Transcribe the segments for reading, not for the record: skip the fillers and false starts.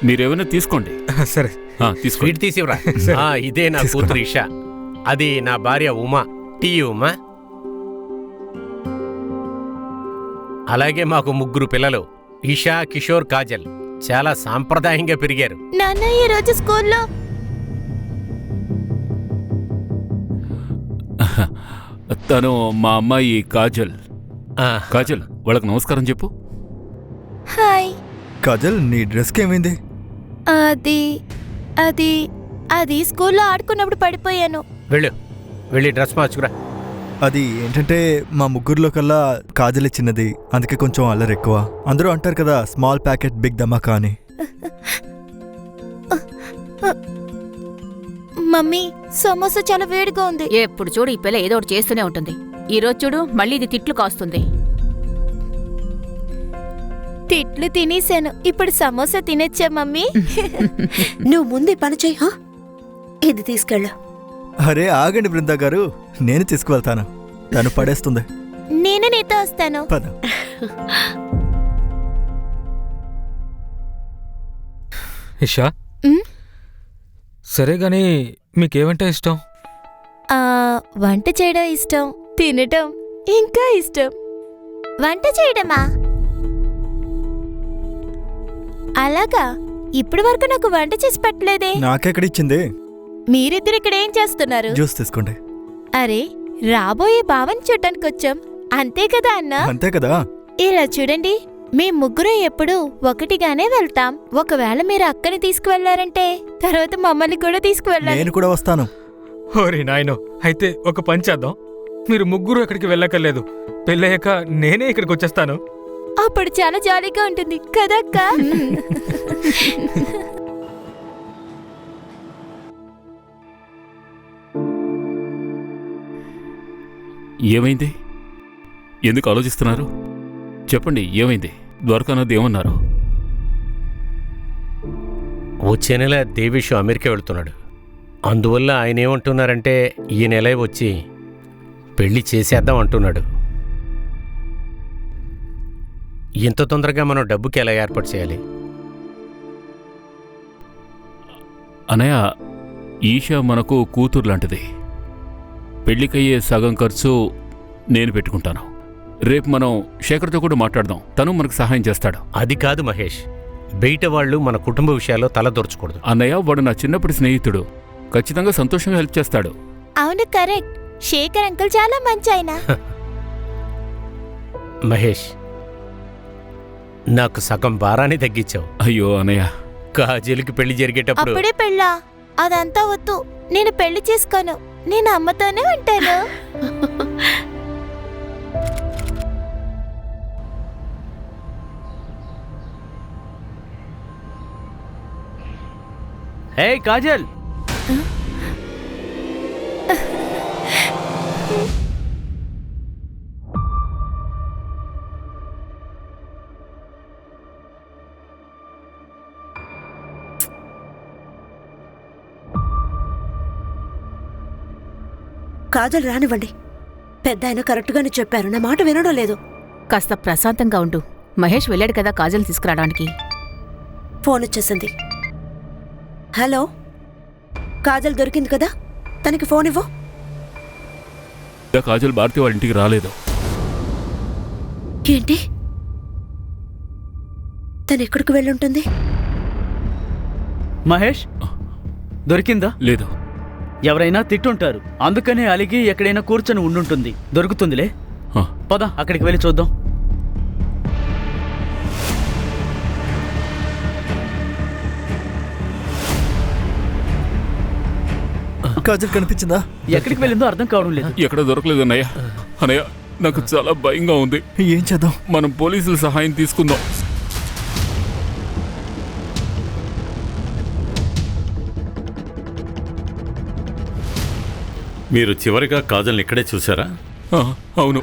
మీరేమైనా తీసుకోండి. సరే తీసుకోండి. స్వీట్ తీసివ్వరా. ఇదే నా కూతురు ఇషా, అది నా భార్య ఉమా. టీ ఉమా. అలాగే మాకు 3 పిల్లలు, ఇషా, కిషోర్, కాజల్. చాలా సాంప్రదాయంగా పెరిగారు. నాన్న ఈ రోజు స్కూల్లో తను మా అమ్మాయి కాజల్. కాజల్, వాళ్ళకి నమస్కారం చెప్పు. హాయ్. కాజల్, నీ డ్రెస్కి ఏమైంది? అది అది అది స్కూల్లో ఆడుకున్నప్పుడు పడిపోయాను. వెళ్ళి డ్రెస్ మార్చుకురా. అది ఏంటంటే మా ముగ్గురులో కల్లా కాజలే చిన్నది, అందుకే కొంచెం అల్లరి ఎక్కువ. అందరూ అంటారు కదా స్మాల్ ప్యాకెట్ బిగ్ ధమాకా అని. మమ్మీ, సమోసా చాలా వేడిగా ఉంది. ఎప్పుడు చూడు ఈ పిల్ల ఏదో ఒకటి చేస్తూనే ఉంటుంది. ఈ రోజు చూడు మళ్ళీ ఇది తిట్లు కాస్తుంది. తిట్లు తినేసాను, ఇప్పుడు సమోసా తినేచ్చా మమ్మీ? నువ్వు ముందు పని చెయ్యి. ఇది తీసుకెళ్ళు. అరే ఆగండి బృందా గారు, నేను తీసుకువెళ్తాను, తను పడేస్తుంది. నేను నీతో వస్తాను. పద. ఇషా, సరే గాని మీకేమంటే ఇష్టం? వంట చేయడం ఇష్టం, తినటం ఇంకా ఇష్టం. వంట చేయడమా? అలాగా, ఇప్పటి వరకు నాకు వంట చేసి పెట్టలేదే. నాకెక్కడిచ్చింది? మీరిద్దరు ఇక్కడ ఏం చేస్తున్నారు? జ్యూస్ తీసుకోండి. అరే, రాబోయే బావని చూడటానికి వచ్చాం, అంతే కదా అన్నా? అంతే కదా. ఇలా చూడండి, మేం ముగ్గురు ఎప్పుడు ఒకటిగానే వెళ్తాం. ఒకవేళ మీరు అక్కని తీసుకువెళ్లారంటే తర్వాత మమ్మల్ని కూడా తీసుకువెళ్ళాలి. నేను కూడా వస్తాను. ఓరి నాయనో, అయితే ఒక పని చేద్దాం. మీరు ముగ్గురు ఎక్కడికి వెళ్ళక్కర్లేదు, పెళ్ళయ్యాక నేనే ఇక్కడికి వచ్చేస్తాను. అప్పుడు చాలా జాలీగా ఉంటుంది కదక్క. ఏమైంది? ఎందుకు ఆలోచిస్తున్నారు? చెప్పండి, ఏమైంది? ద్వారకానాథ్ ఏమన్నారు? వచ్చే నెల దేవేషు అమెరికా వెళుతున్నాడు. అందువల్ల ఆయన ఏమంటున్నారంటే ఈ నెల వచ్చి పెళ్లి చేసేద్దాం అంటున్నాడు. ఇంత తొందరగా మనం డబ్బుకి ఎలా ఏర్పాటు చేయాలి? అనయ్య, ఈషా మనకు కూతురు లాంటిది. పెళ్లికయ్యే సగం ఖర్చు నేను పెట్టుకుంటాను. రేపు మనం శేఖర్తో కూడా మాట్లాడదాం, తను మనకు సహాయం చేస్తాడు. అది కాదు మహేష్, బయట వాళ్ళు మన కుటుంబ విషయాల్లో తలదొరచకూడదు. అన్నయ్య, వాడు నా చిన్నప్పటి స్నేహితుడు, ఖచ్చితంగా సంతోషంగా హెల్ప్ చేస్తాడు. అవును, కరెక్ట్. శేఖర్ అంకుల్ చాలా మంచి ఆయన. మహేష్, నాకు సగం భారాన్ని తగ్గించావు. అయ్యో అన్నయ్య, కాజల్కి పెళ్లి జరిగేటప్పుడు అప్పుడే పెళ్ళా? అదంతా వద్దు, నేను పెళ్లి చేసుకోను, నేను అమ్మతోనే ఉంటాను. హే కాజల్, కాజల్ రానివ్వండి. పెద్ద ఆయన కరెక్ట్గానే చెప్పారు, నా మాట వినడం లేదు. కాస్త ప్రశాంతంగా ఉండు. మహేష్ వెళ్ళాడు కదా కాజల్ తీసుకురావడానికి. ఫోన్ వచ్చేసింది. హలో, కాజల్ దొరికింది కదా, తనకి ఫోన్ ఇవ్వు. కాజల్ భారతి వాళ్ళ ఇంటికి రాలేదు. ఏంటి? తను ఎక్కడికి వెళ్ళుంటుంది? మహేష్ దొరికిందా? లేదు. ఎవరైనా తిట్టుంటారు, అందుకనే అలిగి ఎక్కడైనా కూర్చొని ఉండుంటుంది. దొరుకుతుందిలే, పద అక్కడికి వెళ్ళి చూద్దాం. కాజల్ కనిపించిందా? ఎక్కడికి వెళ్ళిందో అర్థం కావడం లేదు. ఎక్కడ దొరకలేదు అన్నయ్య. అన్నయ్య, నాకు చాలా భయంగా ఉంది. ఏం చేద్దాం? మనం పోలీసుల సహాయం తీసుకుందాం. మీరు చివరిగా కాజల్ని ఇక్కడే చూసారా? అవును.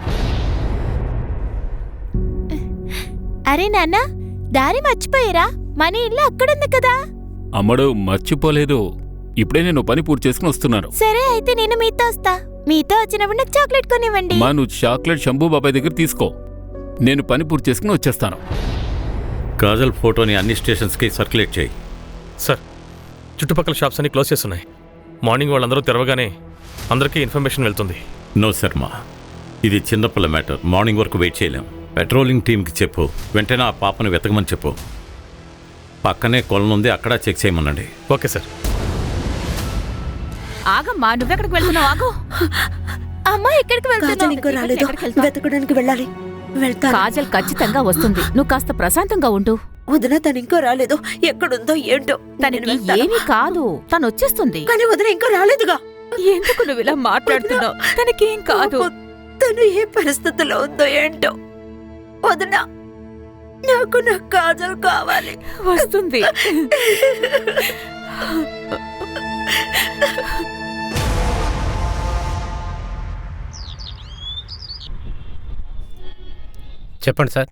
అరే నాన్న, దారి మర్చిపోయారా? మన ఇల్లు అక్కడుంది కదా. అమ్మడు మర్చిపోలేదు. ఇప్పుడే నేను పని పూర్తి చేసుకుని వస్తున్నాను. సరే, అయితే నేను మీతో వస్తా. మీతో వచ్చినప్పుడు నాకు చాక్లెట్ కొనివ్వండి. మా నువ్వు చాక్లెట్ శంభూ బాబాయ్ దగ్గర తీసుకో, నేను పని పూర్తి చేసుకుని వచ్చేస్తాను. కాజల్ ఫోటోని అన్ని స్టేషన్స్కి సర్క్యులేట్ చేయి. సార్, చుట్టుపక్కల షాప్స్ అన్ని క్లోజ్ చేస్తున్నాయి. మార్నింగ్ వాళ్ళందరూ తెరవగానే అందరికీ ఇన్ఫర్మేషన్ వెళ్తుంది. నో శర్మ, ఇది చిన్నపిల్ల మ్యాటర్. మార్నింగ్ వరకు వెయిట్ చేయలేం. పెట్రోలింగ్ టీంకి చెప్పు, వెంటనే ఆ పాపను వెతకమని చెప్పు. పక్కనే కొలను ఉంది, అక్కడ చెక్ చేయమనండి. Okay sir. ఆగమ్మా, నువ్వెక్కడికి వెళ్తున్నావు? ఆగు. అమ్మా ఎక్కడికి కాజల్ వెళ్తున్నావు? ఇంకో రాలేదు, వెతకడానికి వెళ్ళాలి. వెళ్తా. కాజల్ ఖచ్చితంగా వస్తుంది. నువ్వు కాస్త ప్రశాంతంగా ఉండు. వదిన తను ఇంకా రాలేదు, ఎక్కడుందో ఏంటో. తనకి ఏమీ కాదు, తను వచ్చేస్తుంది. కానీ వదిన ఇంకా రాలేదుగా. ఎందుకు నువ్వు ఇలా మాట్లాడుతున్నావు? తనకేం కాదు. తను ఏ పరిస్థితిలో ఉందో ఏంటో. వదిన, నాకు నా కాజల్ కావాలి. వస్తుంది. చెప్పండి సార్.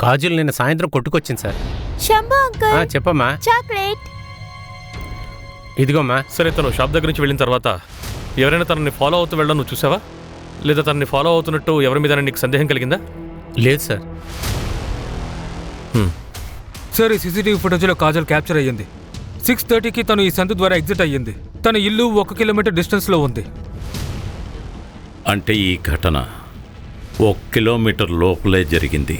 కాజల్ నిన్న సాయంత్రం కొట్టుకొచ్చింది సార్. శంభు అంకుల్, చెప్పమ్మా. చాక్లెట్. ఇదిగోమ్మా. సరే, తను షాప్ దగ్గర నుంచి వెళ్ళిన తర్వాత ఎవరైనా తనని ఫాలో అవుతూ వెళ్ళడం నువ్వు చూసావా? లేదా తనని ఫాలో అవుతున్నట్టు ఎవరి మీద నీకు సందేహం కలిగిందా? లేదు సార్. సార్, ఈ సీసీటీవీ ఫుటేజ్లో కాజల్ క్యాప్చర్ అయ్యింది. 6:30కి తను ఈ సందు ద్వారా ఎగ్జిట్ అయ్యింది. తన ఇల్లు 1 కిలోమీటర్ డిస్టెన్స్లో ఉంది. అంటే ఈ ఘటన 1 కిలోమీటర్ లోపలే జరిగింది.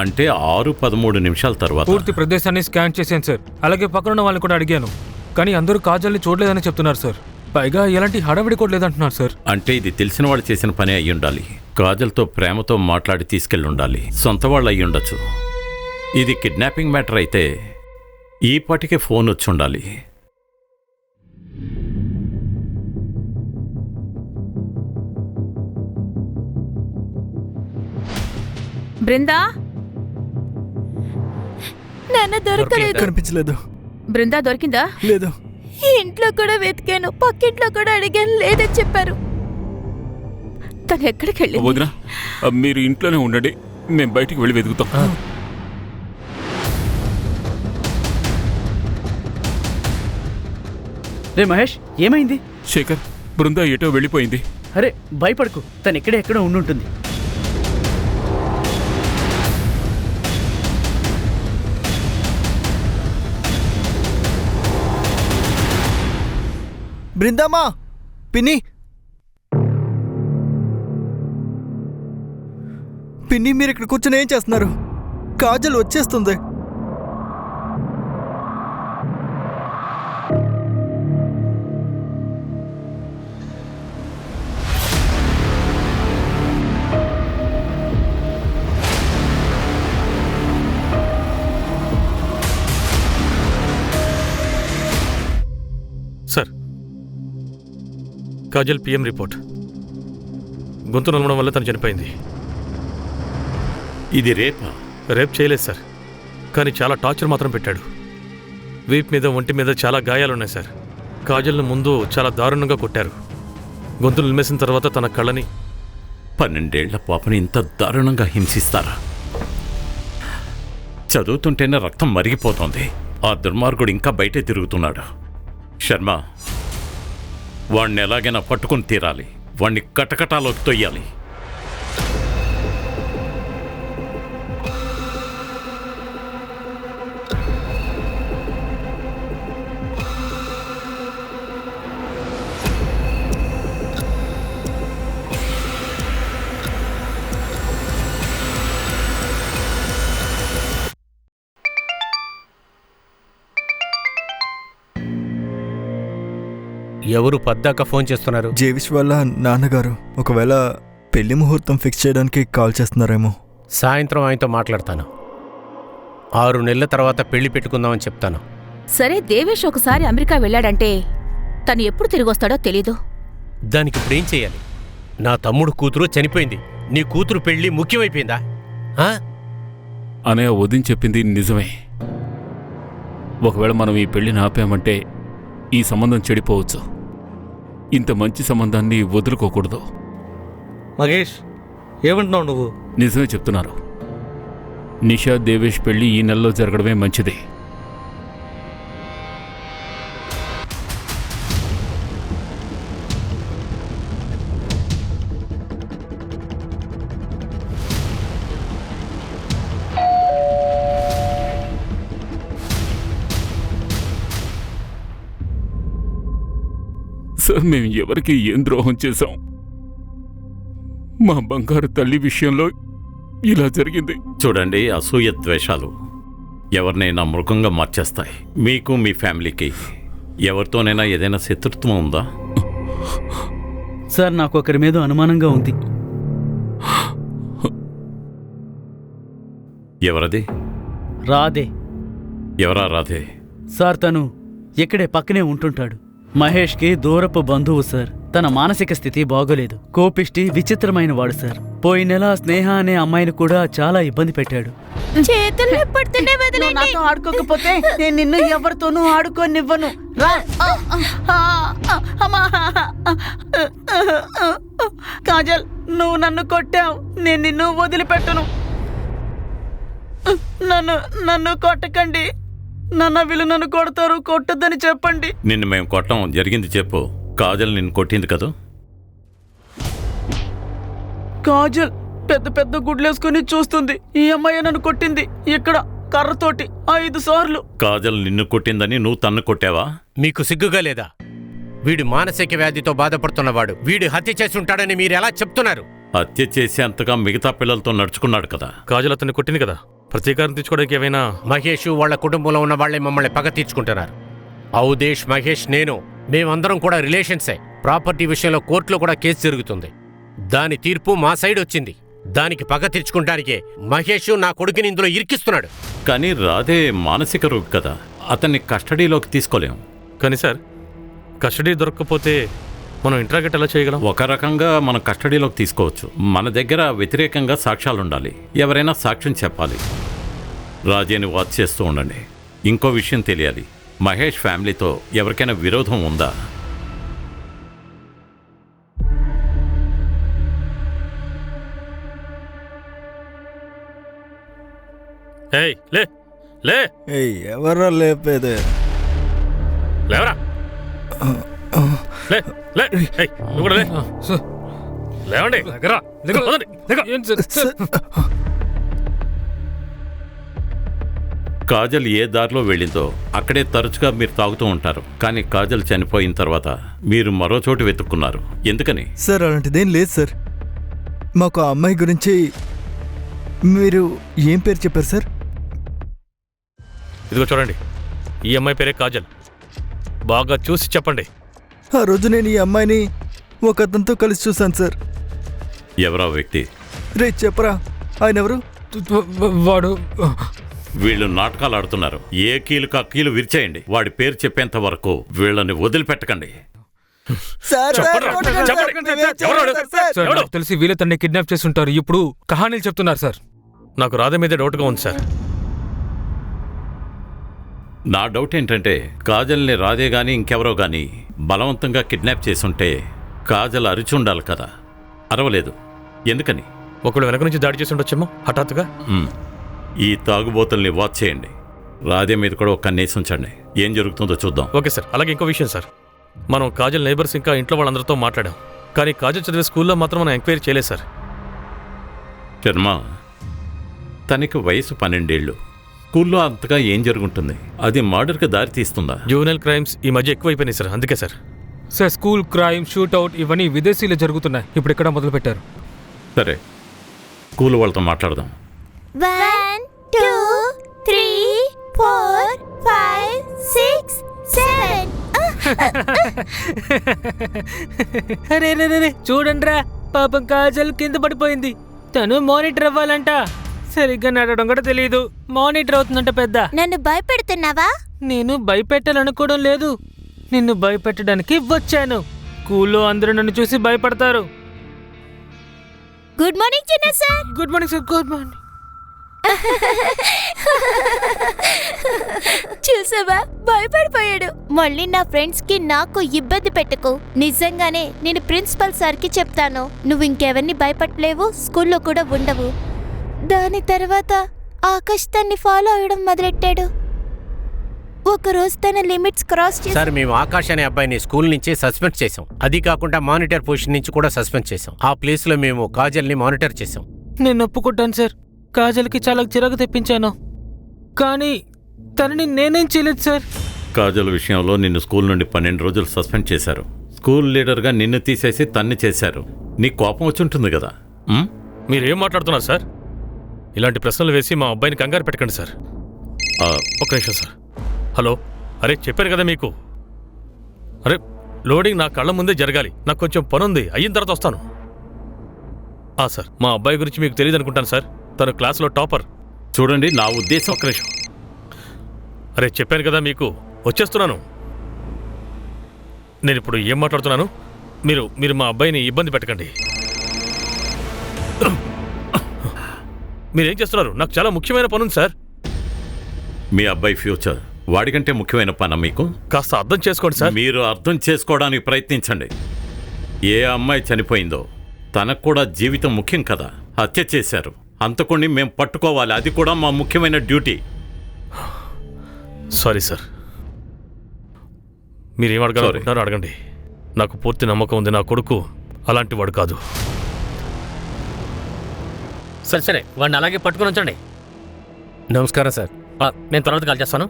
అంటే 6:13 నిమిషాల తర్వాత. పూర్తి ప్రదేశాన్ని స్కాన్ చేశాను సార్. అలాగే పక్కనున్న వాళ్ళని కూడా అడిగాను, కానీ అందరూ కాజల్ని చూడలేదని చెప్తున్నారు సార్. పైగా ఎలాంటి హడావిడి కూడా లేదంటున్నారు సార్. అంటే ఇది తెలిసిన వాళ్ళు చేసిన పని అయ్యి ఉండాలి. కాజల్తో ప్రేమతో మాట్లాడి తీసుకెళ్ళి ఉండాలి. సొంత వాళ్ళు అయ్యి ఉండొచ్చు. ఇది కిడ్నాపింగ్ మ్యాటర్ అయితే ఈ పాటికే ఫోన్ వచ్చి ఉండాలి. బృందా, నాన్న దొరకలేదు. కనిపించలేదు. బృందా దొరికిందా? లేదు. ఇంట్లో కూడా వెతికాను, పక్కింట్లో కూడా అడిగాను, లేదని చెప్పారు. తను ఎక్కడికి వెళ్ళింది? వదినా, మీరు ఇంట్లోనే ఉండండి, మేము బయటికి వెళ్ళి వెతుకుతాం. రే మహేష్, ఏమైంది? శేఖర్, బృందా ఎటో వెళ్ళిపోయింది. అరే భయపడకు, తను ఎక్కడో ఉండుంటుంది. బృందామా, పిన్ని పిన్ని, మీరు ఇక్కడ కూర్చొని ఏం చేస్తున్నారు? కాజల్ వచ్చేస్తుంది. Sir, Kajal PM report. గొంతు నలమడం వల్ల తను చనిపోయింది. ఇది రేపా? రేప్ చేయలేదు సార్, కానీ చాలా టార్చర్ మాత్రం పెట్టాడు. వీప్ మీద, ఒంటి మీద చాలా గాయాలున్నాయి సార్. కాజల్ను ముందు చాలా దారుణంగా కొట్టారు. గొంతు నిలిమేసిన తర్వాత తన కళ్ళని. 12 ఏళ్ల పాపని ఇంత దారుణంగా హింసిస్తారా? చదువుతుంటేనే రక్తం మరిగిపోతోంది. ఆ దుర్మార్గుడు ఇంకా బయటే తిరుగుతున్నాడు. శర్మ, వాణ్ణి ఎలాగైనా పట్టుకుని తీరాలి. వాణ్ణి కటకటాలోకి తొయ్యాలి. ఎవరు పద్దాక ఫోన్ చేస్తున్నారు? జేవిష్ వాళ్ళ నాన్నగారు. ఒకవేళ పెళ్లి ముహూర్తం ఫిక్స్ చేయడానికి కాల్ చేస్తున్నారేమో. సాయంత్రం ఆయనతో మాట్లాడతాను. 6 నెలల తర్వాత పెళ్లి పెట్టుకుందామని చెప్తాను. సరే, దేవేష్ ఒకసారి అమెరికా వెళ్ళాడంటే తను ఎప్పుడు తిరిగొస్తాడో తెలీదు. దానికి ఇప్పుడేం చేయాలి? నా తమ్ముడు కూతురు చనిపోయింది. నీ కూతురు పెళ్లి ముఖ్యమైపోయిందా? అనయ్య, వదిన చెప్పింది నిజమే. ఒకవేళ మనం ఈ పెళ్లిని ఆపామంటే ఈ సంబంధం చెడిపోవచ్చు. ఇంత మంచి సంబంధాన్ని వదులుకోకూడదు. మహేష్, ఏమంటున్నావు నువ్వు? నిజమే చెప్తున్నారు. నిషా, దేవేష్ పెళ్లి ఈ నెలలో జరగడమే మంచిది. సార్ మేము ఎవరికి ఏం ద్రోహం చేశాం? మా బంగారు తల్లి విషయంలో ఇలా జరిగింది. చూడండి, అసూయ ద్వేషాలు ఎవరినైనా మృగంగా మార్చేస్తాయి. మీకు మీ ఫ్యామిలీకి ఎవరితోనైనా ఏదైనా శత్రుత్వం ఉందా? సార్ నాకు ఒకరి మీద అనుమానంగా ఉంది. ఎవరది? రాధే. ఎవరా రాధే? సార్ తను ఇక్కడే పక్కనే ఉంటుంటాడు. మహేష్కి దూరపు బంధువు సార్. తన మానసిక స్థితి బాగోలేదు. కోపిష్టి, విచిత్రమైన వాడు సార్. పోయిన నెల స్నేహ అనే అమ్మాయిని కూడా చాలా ఇబ్బంది పెట్టాడు. చేతులు పడుతుండే వదలండి. నాతో ఆడుకోకపోతే నేను నిన్ను ఎవరితోనూ ఆడుకోనివ్వను. రా. అమ్మా. కాజల్, నువ్వు నన్ను కొట్టావు. నేను నిన్ను వదిలిపెట్టను. నన్ను కొట్టకండి. వీళ్ళు నన్ను కొడతారు. కొట్టద్దని చెప్పండి. నిన్ను మేము కొట్టం. జరిగింది చెప్పు. కాజల్ నిన్ను కొట్టింది కదా? కాజల్ పెద్ద పెద్ద గుడ్లేసుకుని చూస్తుంది. ఈ అమ్మాయి నన్ను కొట్టింది ఇక్కడ కర్రతోటి 5 సార్లు. కాజల్ నిన్ను కొట్టిందని నువ్వు తన్ను కొట్టావా? మీకు సిగ్గుగా లేదా? వీడు మానసిక వ్యాధితో బాధపడుతున్నవాడు. వీడు హత్య చేసి ఉంటాడని మీరు ఎలా చెప్తున్నారు? హత్య చేసేంతగా మిగతా పిల్లలతో నడుచుకున్నాడు కదా. కాజల్ అతన్ని కొట్టింది కదా, ప్రతీకారం తీర్చుకోవడానికి ఏమైనా? మహేష్ వాళ్ళ కుటుంబంలో ఉన్న వాళ్ళే మమ్మల్ని పగ తీర్చుకుంటున్నారు. ఔదేశ్, మహేష్, నేను మేమందరం కూడా రిలేషన్సే. ప్రాపర్టీ విషయంలో కోర్టులో కూడా కేసు జరుగుతుంది. దాని తీర్పు మా సైడ్ వచ్చింది. దానికి పగ తీర్చుకుంటానికే మహేష్ నా కొడుకుని ఇందులో ఇరికిస్తున్నాడు. కానీ రాధే మానసిక రోగి కదా, అతన్ని కస్టడీలోకి తీసుకోలేం. కానీ సార్, కస్టడీ దొరకకపోతే మనం ఇంట్రాగేట్ ఎలా చేయగలం? ఒక రకంగా మనం కస్టడీలోకి తీసుకోవచ్చు. మన దగ్గర వ్యతిరేకంగా సాక్ష్యాలుండాలి. ఎవరైనా సాక్ష్యం చెప్పాలి. రాజేని వాచ్ చేస్తూ ఉండండి. ఇంకో విషయం తెలియాలి, మహేష్ ఫ్యామిలీతో ఎవరికైనా విరోధం ఉందా? ఏయ్, లే లే ఎవరా లేపేదే? లేవరా, లే లే. ఏయ్, నువ్వు కూడా లే. లేవండి. కాజల్ ఏ దారిలో వెళ్ళిందో అక్కడే తరచుగా మీరు తాగుతూ ఉంటారు. కానీ కాజల్ చనిపోయిన తర్వాత మీరు మరో చోటు వెతుక్కున్నారు. ఎందుకని? సార్ అలాంటిదేం లేదు సార్. మాకు ఆ అమ్మాయి గురించి మీరు ఏం పేరు చెప్పారు సార్? ఇదిగో చూడండి, ఈ అమ్మాయి పేరే కాజల్. బాగా చూసి చెప్పండి. ఆ రోజు నేను ఈ అమ్మాయిని ఒక అతనితో కలిసి చూశాను సార్. ఎవరా వ్యక్తి? రే చెప్పరా, ఆయన ఎవరు? వాడు వీళ్ళు నాటకాలు ఆడుతున్నారు. ఏ కీలుకు ఆ కీలు విరిచేయండి. వాడి పేరు చెప్పేంత వరకు వీళ్ళని వదిలిపెట్టకండి. తెలిసి వీళ్ళే తన్ని కిడ్నాప్ చేసి ఉంటారు. ఇప్పుడు కహానీలు చెప్తున్నారు సార్. నాకు రాధ మీద డౌట్గా ఉంది సార్. నా డౌట్ ఏంటంటే, కాజల్ని రాధే గాని ఇంకెవరో గాని బలవంతంగా కిడ్నాప్ చేసుంటే కాజల్ అరిచి ఉండాలి కదా. అరవలేదు. ఎందుకని? ఒకళ్ళు వెనక నుంచి దాడి చేసి ఉండొచ్చేమో హఠాత్తుగా. ఈ తాగుబోతుల్ని వాచ్ చేయండి. రాధే మీద కూడా ఒక కన్నేసి ఉంచండి. ఏం జరుగుతుందో చూద్దాం. Okay sir. అలాగే ఇంకో విషయం సార్, మనం కాజల్ నైబర్స్ ఇంకా ఇంట్లో వాళ్ళందరితో మాట్లాడాం. కానీ కాజల్ చదివే స్కూల్లో మాత్రం మనం ఎంక్వైరీ చేయలేదు సార్. శర్మ, తనకి వయసు 12 ఏళ్ళు. స్కూల్లో అంతగా ఏం జరుగుతుంది? అది మర్డర్కి దారి తీస్తుందా? జూవెనైల్ క్రైమ్స్ ఈ మధ్య ఎక్కువైపోయినాయి సార్. అందుకే sir. Sir, school crime, shootout ఇవన్నీ విదేశీలో జరుగుతున్నాయి. ఇప్పుడు ఇక్కడ మొదలు పెట్టారు. సరే, స్కూల్ వాళ్ళతో మాట్లాడదాం. 1 2 3 4 5 6 7. అరే చూడండిరా, పాపం కాజల్ కింద పడిపోయింది. తను మానిటర్ అవ్వాలంట. సరిగ్గా నడవడం కూడా తెలియదు. మానిటర్ అవుతుందంట పెద్ద. నన్ను భయపెడుతున్నావా? నేను భయపెట్టాలనుకోవడం లేదు. నిన్ను భయపెట్టడానికి వచ్చాను. స్కూల్లో అందరూ నన్ను చూసి భయపడతారు. గుడ్ మార్నింగ్ చిన్న sir. Good morning sir. Good morning. చూసావా, భయపడిపోయాడు. మళ్ళీ నా ఫ్రెండ్స్ కి నాకు ఇబ్బంది పెట్టకు. నిజంగానే నేను ప్రిన్సిపల్ సార్ కి చెప్తాను. నువ్వు ఇంకెవరిని భయపడలేవు, స్కూల్లో కూడా ఉండవు. దాని తర్వాత ఆకాష్ తన్ని ఫాలో అవడం మొదలెట్టాడు. ఒకరోజు తన లిమిట్స్ క్రాస్ చేసి సార్, మేము ఆకాష్ అనే అబ్బాయిని స్కూల్ నుంచి సస్పెండ్ చేసాం. అది కాకుండా మానిటర్ పొజిషన్ నుంచి కూడా సస్పెండ్ చేసాం. ఆ ప్లేస్ లో మేము కాజల్ని మానిటర్ చేసాం. నేను ఒప్పుకుంటాను సార్. కాజల్కి చాలా చిరాకు తెప్పించాను. కానీ తనని నేనేం చేయలేదు సార్. కాజల్ విషయంలో నిన్ను స్కూల్ నుండి 12 రోజులు సస్పెండ్ చేశారు. స్కూల్ లీడర్గా నిన్ను తీసేసి తన్ని చేశారు. నీకు కోపం వచ్చి ఉంటుంది కదా. మీరేం మాట్లాడుతున్నారు సార్? ఇలాంటి ప్రశ్నలు వేసి మా అబ్బాయిని కంగారు పెట్టకండి సార్. ఒక నిమిషం సార్. హలో, అరే చెప్పాను కదా మీకు. అరే లోడింగ్ నా కళ్ళ ముందే జరగాలి. నాకు కొంచెం పనుంది, అయిన తర్వాత వస్తాను. సార్, మా అబ్బాయి గురించి మీకు తెలియదు అనుకుంటాను సార్. తను క్లాస్లో టాపర్. చూడండి, నా ఉద్దేశం. ఒక నిమిషం. అరే చెప్పాను కదా మీకు, వచ్చేస్తున్నాను. నేను ఇప్పుడు ఏం మాట్లాడుతున్నాను? మీరు మా అబ్బాయిని ఇబ్బంది పెట్టకండి. మీరేం చేస్తున్నారు? నాకు చాలా ముఖ్యమైన పనుంది సార్. మీ అబ్బాయి ఫ్యూచర్ వాడికంటే ముఖ్యమైన పని మీకు? కాస్త అర్థం చేసుకోండి సార్. మీరు అర్థం చేసుకోవడానికి ప్రయత్నించండి. ఏ అమ్మాయి చనిపోయిందో తనకు కూడా జీవితం ముఖ్యం కదా. హత్య చేశారు, అంతకుని మేము పట్టుకోవాలి. అది కూడా మా ముఖ్యమైన డ్యూటీ. Sorry sir. మీరేం అడగాలనుకుంటున్నారో అడగండి. నాకు పూర్తి నమ్మకం ఉంది, నా కొడుకు అలాంటి వాడు కాదు. సరే సరే, వాడిని అలాగే పట్టుకుని ఉంచండి. నమస్కారం సార్. నేను తర్వాత కాల్ చేస్తాను.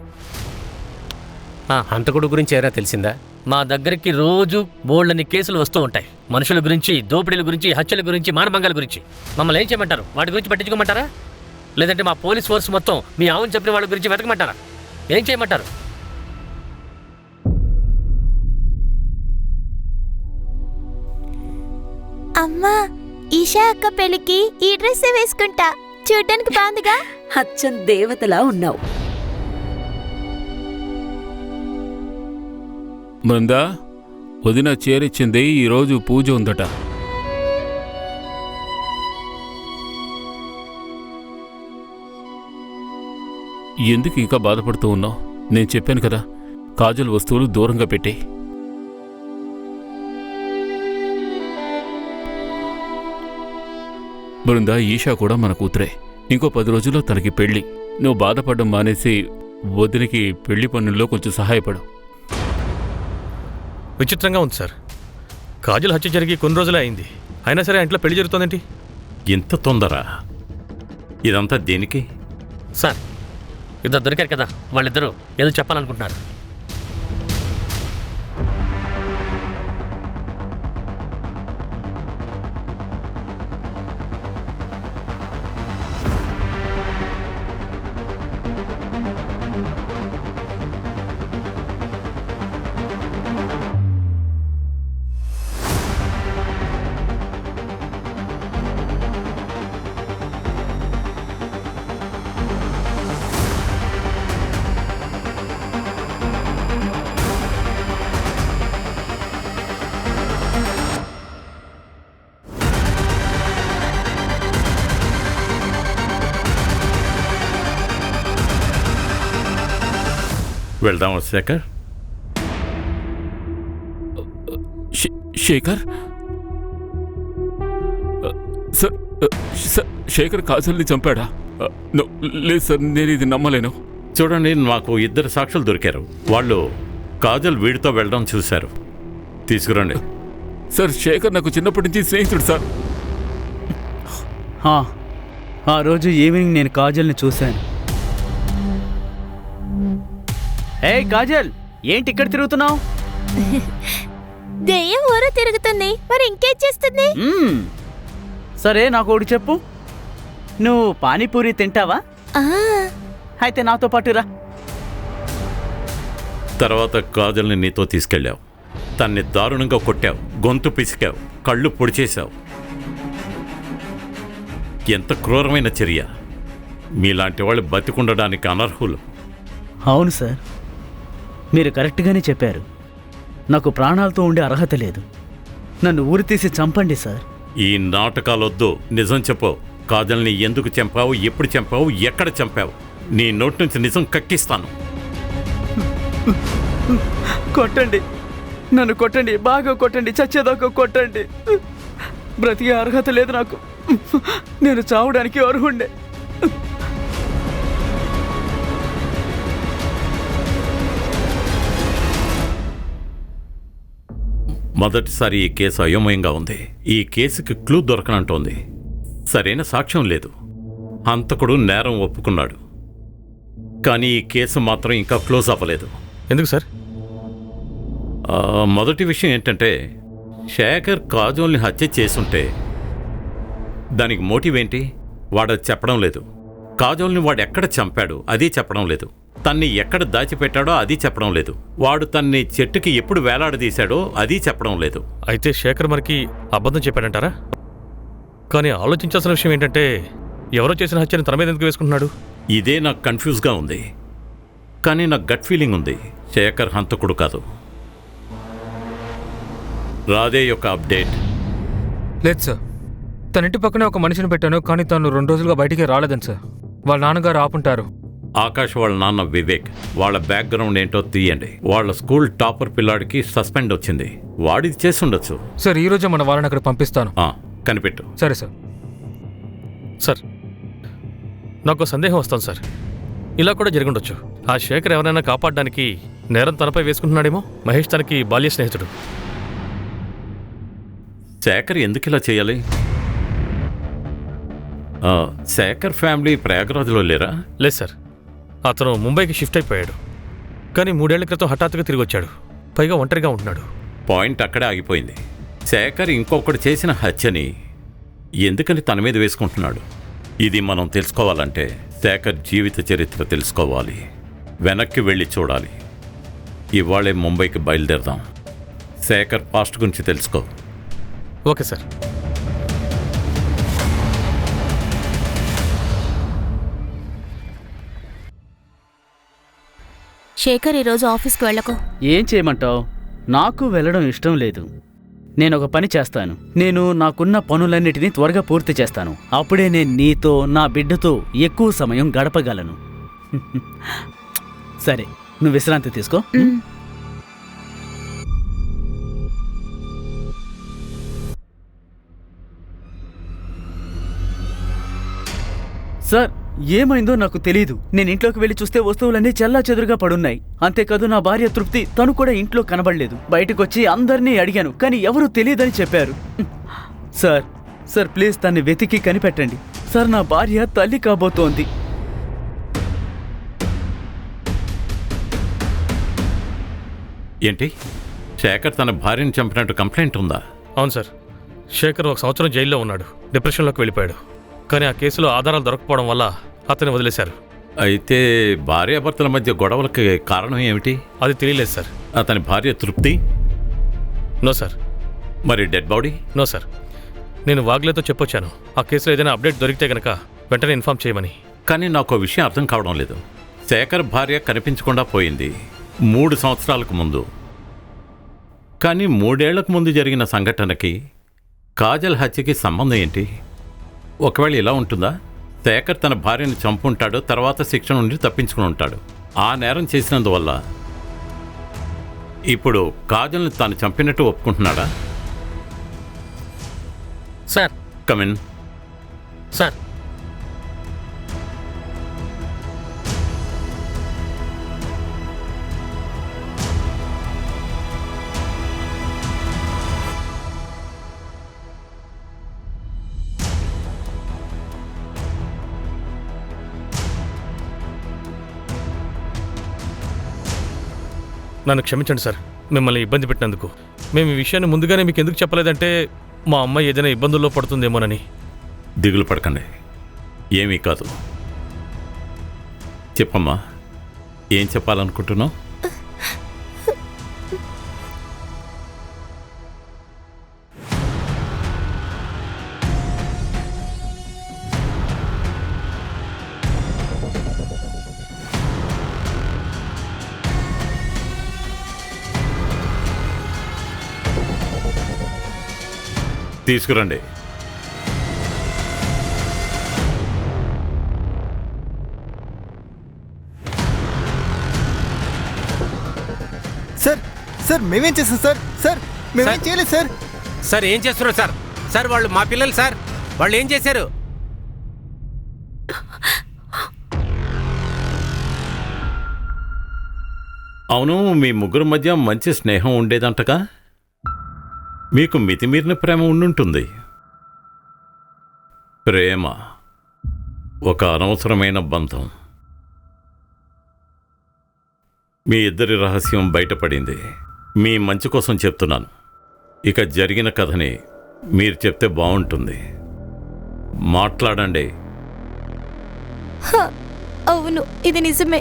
హంతకుడు గురించి ఏరా తెలిసిందా? మా దగ్గరికి రోజు బోల్డన్ని కేసులు వస్తూ ఉంటాయి. మనుషుల గురించి, దోపిడీల గురించి, హత్యల గురించి, మానభంగాల గురించి. మమ్మల్ని ఏం చేయమంటారు? వాటి గురించి పట్టించుకోమంటారా? లేదంటే మా పోలీస్ ఫోర్స్ మొత్తం మీ ఆవును చెప్పిన వాళ్ళ గురించి వెతకమంటారా? ఏం చేయమంటారు? అమ్మా, ఈషా అక్క పెళ్లికి ఈ డ్రెస్ వేసుకుంటా. చూడ్డానికి బాగుందిగా? అచ్చం దేవతలా ఉన్నావు. బృందా, వదిన చేరిచ్చింది. ఈరోజు పూజ ఉందట. ఎందుకు ఇంకా బాధపడుతూ ఉన్నావు? నేను చెప్పాను కదా, కాజల్ వస్తువులు దూరంగా పెట్టి. బృందా, ఈషా కూడా మన కూతురే. ఇంకో 10 రోజుల్లో తనకి పెళ్లి. నువ్వు బాధపడడం మానేసి వదినికి పెళ్లి పనుల్లో కొంచెం సహాయపడు. విచిత్రంగా ఉంది సార్. కాజల్ హత్య జరిగి కొన్ని రోజులే అయింది, అయినా సరే ఇంట్లో పెళ్లి జరుగుతోందేంటి? ఇంత తొందర? ఇదంతా దేనికి సార్? ఇద్దరు దొరికారు కదా, వాళ్ళిద్దరూ ఏదో చెప్పాలనుకుంటున్నారు. వెళ్దామా శేఖర్? శేఖర్ సార్, శేఖర్ కాజల్ని చంపాడా? లేదు సార్, నేను ఇది నమ్మలేను. చూడండి, మాకు 2 సాక్షులు దొరికారు. వాళ్ళు కాజల్ వీడితో వెళ్ళడం చూశారు. తీసుకురండి. సార్, శేఖర్ నాకు చిన్నప్పటి నుంచి స్నేహితుడు సార్. ఆ రోజు ఈవినింగ్ నేను కాజల్ని చూశాను. ఏ కాజల్, ఏంటి ఇక్కడ తిరుగుతున్నావు? దెయ్యం ఊరు తిరుగుతుంది, మరి ఇంకేం చేస్తుంది? సరే, నాకు ఒకటి చెప్పు. నువ్వు పానీపూరి తింటావా? అయితే నాతో పాటు రా. తర్వాత కాజల్ని నీతో తీసుకెళ్ళావు. తన్ని దారుణంగా కొట్టావు, గొంతు పిసికావు, కళ్ళు పొడిచేశావు. ఎంత క్రూరమైన చర్య! మీలాంటి వాళ్ళు బతికుండడానికి అనర్హులు. అవును సార్, మీరు కరెక్ట్గానే చెప్పారు. నాకు ప్రాణాలతో ఉండే అర్హత లేదు. నన్ను ఊరి తీసి చంపండి సార్. ఈ నాటకాలొద్దు. నిజం చెప్పు. కాజల్ని ఎందుకు చంపావు, ఎప్పుడు చంపావు, ఎక్కడ చంపావు? నీ నోటి నుంచి నిజం కక్కిస్తాను. కొట్టండి, నన్ను కొట్టండి, బాగా కొట్టండి, చచ్చేదాకా కొట్టండి. బ్రతికే అర్హత లేదు నాకు. నేను చావడానికి అర్హుండే. మొదటిసారి ఈ కేసు అయోమయంగా ఉంది. ఈ కేసుకి క్లూ దొరకనంటోంది. సరైన సాక్ష్యం లేదు. హంతకుడు నేరం ఒప్పుకున్నాడు. కానీ ఈ కేసు మాత్రం ఇంకా క్లోజ్ అవ్వలేదు. ఎందుకు సార్? మొదటి విషయం ఏంటంటే శేఖర్ కాజోల్ని హత్య చేసుంటే దానికి మోటివ్ ఏంటి? వాడు చెప్పడం లేదు. కాజోల్ని వాడు ఎక్కడ చంపాడు అది చెప్పడం లేదు. తన్ని ఎక్కడ దాచిపెట్టాడో అది చెప్పడం లేదు. వాడు తన్ని చెట్టుకి ఎప్పుడు వేలాడదీశాడో అది చెప్పడం లేదు. అయితే శేఖర్ మనకి అబద్ధం చెప్పాడంటారా? కానీ ఆలోచించాల్సిన విషయం ఏంటంటే ఎవరో చేసిన హత్యని తన మీద ఎందుకు వేసుకుంటున్నాడు? ఇదే నాకు కన్ఫ్యూజ్గా ఉంది. కానీ నాకు గట్ ఫీలింగ్ ఉంది, శేఖర్ హంతకుడు కాదు. రాధే యొక్క అప్డేట్ లేదు సార్. తన ఇంటి పక్కనే ఒక మనిషిని పెట్టాను, కానీ తను 2 రోజులుగా బయటికి రాలేదని సార్. వాళ్ళ నాన్నగారు ఆపుంటారు. ఆకాష్ వాళ్ళ నాన్న వివేక్, వాళ్ళ బ్యాక్గ్రౌండ్ ఏంటో తీయండి. వాళ్ళ స్కూల్ టాపర్ పిల్లాడికి సస్పెండ్ వచ్చింది. వాడిది చేసి ఉండొచ్చు సార్. ఈ రోజే మన వాళ్ళని అక్కడ పంపిస్తాను. కనిపెట్టు. సరే సార్. సార్ నాకు సందేహం వస్తుంది సార్. ఇలా కూడా జరుగుండొచ్చు. ఆ శేఖర్ ఎవరైనా కాపాడడానికి నేరం తనపై వేసుకుంటున్నాడేమో. మహేష్ తనకి బాల్య స్నేహితుడు. శేఖర్ ఎందుకు ఇలా చేయాలి? శేఖర్ ఫ్యామిలీ ప్రయాగరాజ్లో లేరా? లేదు సార్, అతను ముంబైకి షిఫ్ట్ అయిపోయాడు. కానీ 3 ఏళ్ల క్రితం హఠాత్తుగా తిరిగి వచ్చాడు. పైగా ఒంటరిగా ఉంటున్నాడు. పాయింట్ అక్కడే ఆగిపోయింది. శేఖర్ ఇంకొకటి చేసిన హత్యని ఎందుకని తన మీద వేసుకుంటున్నాడు? ఇది మనం తెలుసుకోవాలంటే శేఖర్ జీవిత చరిత్ర తెలుసుకోవాలి. వెనక్కి వెళ్ళి చూడాలి. ఇవాళే ముంబైకి బయలుదేరదాం. శేఖర్ పాస్ట్ గురించి తెలుసుకో. Okay sir. శేఖర్ ఈరోజు ఆఫీస్కి వెళ్ళకు. ఏం చేయమంటావు? నాకు వెళ్ళడం ఇష్టం లేదు. నేను ఒక పని చేస్తాను. నేను నాకున్న పనులన్నిటినీ త్వరగా పూర్తి చేస్తాను. అప్పుడే నేను నీతో, నా బిడ్డతో ఎక్కువ సమయం గడపగలను. సరే, నువ్వు విశ్రాంతి తీసుకో. సార్, ఏమైందో నాకు తెలీదు. నేను ఇంట్లోకి వెళ్ళి చూస్తే వస్తువులన్నీ చెల్లా చెదురుగా పడున్నాయి. అంతేకాదు నా భార్య తృప్తి, తను కూడా ఇంట్లో కనబడలేదు. బయటకొచ్చి అందరినీ అడిగాను, కానీ ఎవరూ తెలియదని చెప్పారు. సార్ సార్ ప్లీజ్ తన్ని వెతికి కనిపెట్టండి. సార్, నా భార్య తల్లి కాబోతోంది. ఏంటి? శేఖర్ తన భార్యను చంపినట్టు కంప్లైంట్ ఉందా? అవును సార్. శేఖర్ 1 సంవత్సరం జైల్లో ఉన్నాడు. డిప్రెషన్లోకి వెళ్ళిపోయాడు. కానీ ఆ కేసులో ఆధారాలు దొరకపోవడం వల్ల అతన్ని వదిలేశారు. అయితే భార్యాభర్తల మధ్య గొడవలకి కారణం ఏమిటి? అది తెలియలేదు సార్. అతని భార్య తృప్తి? No sir. మరి డెడ్ బాడీ? No sir. నేను వాగ్లేతో చెప్పొచ్చాను, ఆ కేసులో ఏదైనా అప్డేట్ దొరికితే గనక వెంటనే ఇన్ఫార్మ్ చేయమని. కానీ నాకు విషయం అర్థం కావడం లేదు. శేఖర్ భార్య కనిపించకుండా పోయింది 3 సంవత్సరాలకు ముందు. కానీ 3 ఏళ్లకు ముందు జరిగిన సంఘటనకి కాజల్ హత్యకి సంబంధం ఏంటి? ఒకవేళ ఇలా ఉంటుందా? శేఖర్ తన భార్యను చంపుంటాడు, తర్వాత శిక్ష నుండి తప్పించుకుని ఉంటాడు. ఆ నేరం చేసినందువల్ల ఇప్పుడు కాజల్ని తాను చంపినట్టు ఒప్పుకుంటున్నాడా? Sir, come in. సార్, నన్ను క్షమించండి సార్, మిమ్మల్ని ఇబ్బంది పెట్టినందుకు. మేము ఈ విషయాన్ని ముందుగానే మీకు ఎందుకు చెప్పలేదంటే మా అమ్మాయి ఏదైనా ఇబ్బందుల్లో పడుతుందేమోనని. దిగులు పడకండి, ఏమీ కాదు. చెప్పమ్మా, ఏం చెప్పాలనుకుంటున్నావు? తీసుకురండి. సార్ సార్ మేమేం చేస్తాం సార్? సార్ మేమేం చేయలేదు సార్. సార్ ఏం చేస్తున్నారు సార్? సార్ వాళ్ళు మా పిల్లలు సార్. వాళ్ళు ఏం చేశారు? అవును, మీ ముగ్గురు మధ్య మంచి స్నేహం ఉండేదంటగా. మీకు మితిమీరిన ప్రేమ ఉండుంటుంది. ప్రేమ ఒక అనవసరమైన బంధం. మీ ఇద్దరి రహస్యం బయటపడింది. మీ మంచి కోసం చెప్తున్నాను. ఇక జరిగిన కథని మీరు చెప్తే బాగుంటుంది. మాట్లాడండి. అవును, ఇది నిజమే.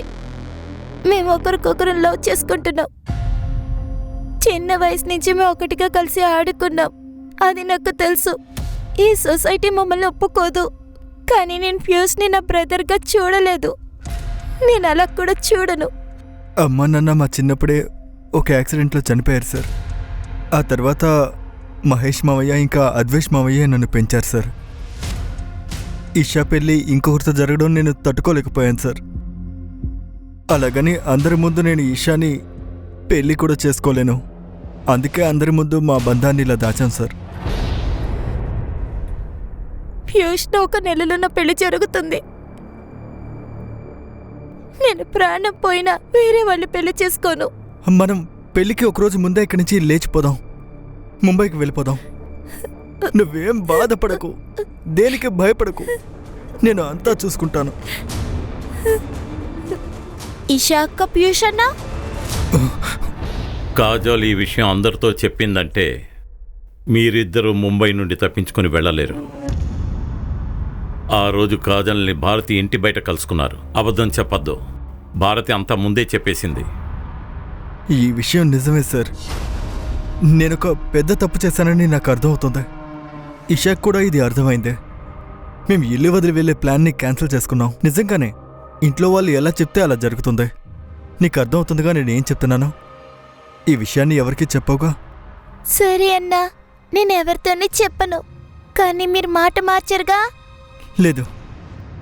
మేము ఒకరికొకరు లవ్ చేసుకుంటున్నాం. చిన్న వయసు నుంచి మేము ఒకటిగా కలిసి ఆడుకున్నాం. అది నాకు తెలుసు. ఈ సొసైటీ మమ్మల్ని ఒప్పుకోదు. కానీ నేను ప్యూస్ని నా బ్రదర్గా చూడలేదు. నేను అలా కూడా చూడను. అమ్మ నాన్న మా చిన్నప్పుడే ఒక యాక్సిడెంట్లో చనిపోయారు సార్. ఆ తర్వాత మహేష్ మావయ్య ఇంకా అద్వేష్ మావయ్య నన్ను పెంచారు సార్. ఇషా పెళ్ళి ఇంకొకరితో జరగడం నేను తట్టుకోలేకపోయాను సార్. అలాగని అందరి ముందు నేను ఇషాని పెళ్ళి కూడా చేసుకోలేను. అందుకే అందరి ముందు మా బంధాన్ని ఇలా దాచాను సార్. ప్యూష్లో 1 నెలలో నా పెళ్లి జరుగుతుంది. నేను ప్రాణం పోయినా వేరే వాళ్ళు పెళ్లి చేసుకోను. మనం పెళ్ళికి ఒకరోజు ముందే ఇక్కడి నుంచి లేచిపోదాం. ముంబైకి వెళ్ళిపోదాం. నువ్వేం బాధపడకు, దేనికి భయపడకు. నేను అంతా చూసుకుంటాను. ఇషా అక్క ప్యూష్ అన్నా, కాజల్ ఈ విషయం అందరితో చెప్పిందంటే మీరిద్దరూ ముంబై నుండి తప్పించుకొని వెళ్ళలేరు. ఆ రోజు కాజల్ని భారతి ఇంటి బయట కలుసుకున్నారు. అబద్ధం చెప్పొద్దు. భారతి అంతా ముందే చెప్పేసింది. ఈ విషయం నిజమే సార్. నేనొక పెద్ద తప్పు చేశానని నాకు అర్థమవుతుంది. ఇషాక్ కూడా ఇది అర్థమైందే. మేము ఇల్లు వదిలి వెళ్ళే ప్లాన్ని క్యాన్సిల్ చేసుకున్నాం. నిజంగానే ఇంట్లో వాళ్ళు ఎలా చెప్తే అలా జరుగుతుంది. నీకు అర్థమవుతుందిగా నేనేం చెప్తున్నాను. ఈ విషయాన్ని ఎవరికీ చెప్పవుగా? సరే అన్నా, నేను ఎవరితోనే చెప్పను. కానీ మీరు మాట మార్చరుగా? లేదు,